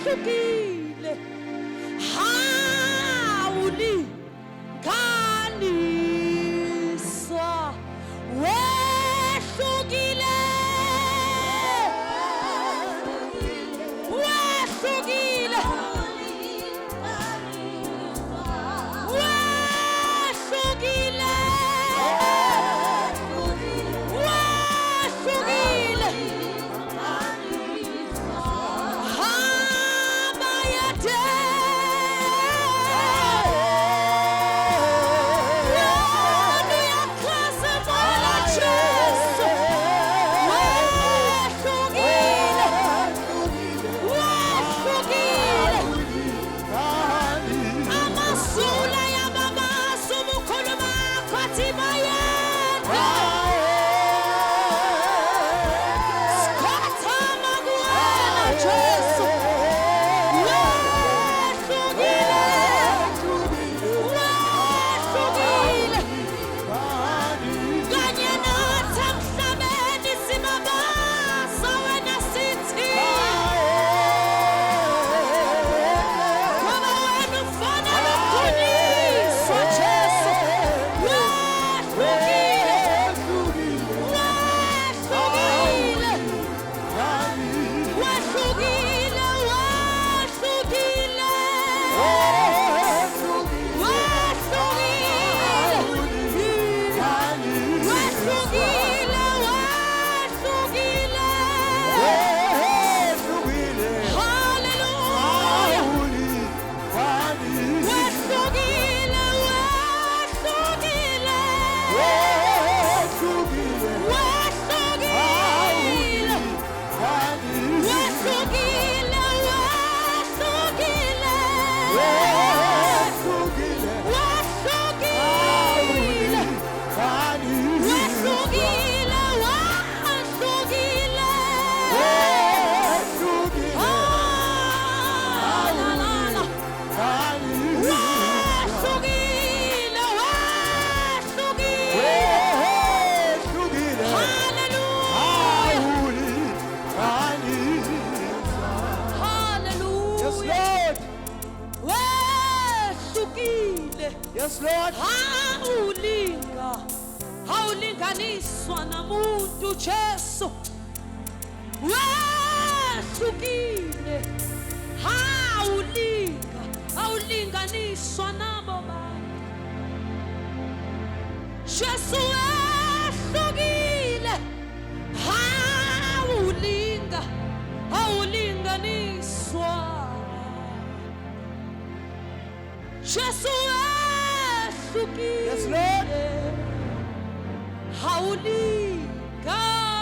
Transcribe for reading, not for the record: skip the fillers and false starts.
wehlukile hawulinganiswa wehlukile wehlukile wehlukile wehlukile habayate yadu yaklasa mola Jesu wehlukile wehlukile amasula yababaso mukhuluma kwathi bayenda skathama kuwena Jesu wehlukile wehlukile kanye nathi emhlabeni sibabaso wena sithi ngoba wena ufana nokudunyiswa Jesu wehlukile wehlukile wehlukile Yes, Lord. haulinganiswa na muntu Jesu wehlukile haulinganiswa nabo bantu Jesu wehlukile haulinganiswa Jesu wehlukile Yes, Lord. haulinganiswa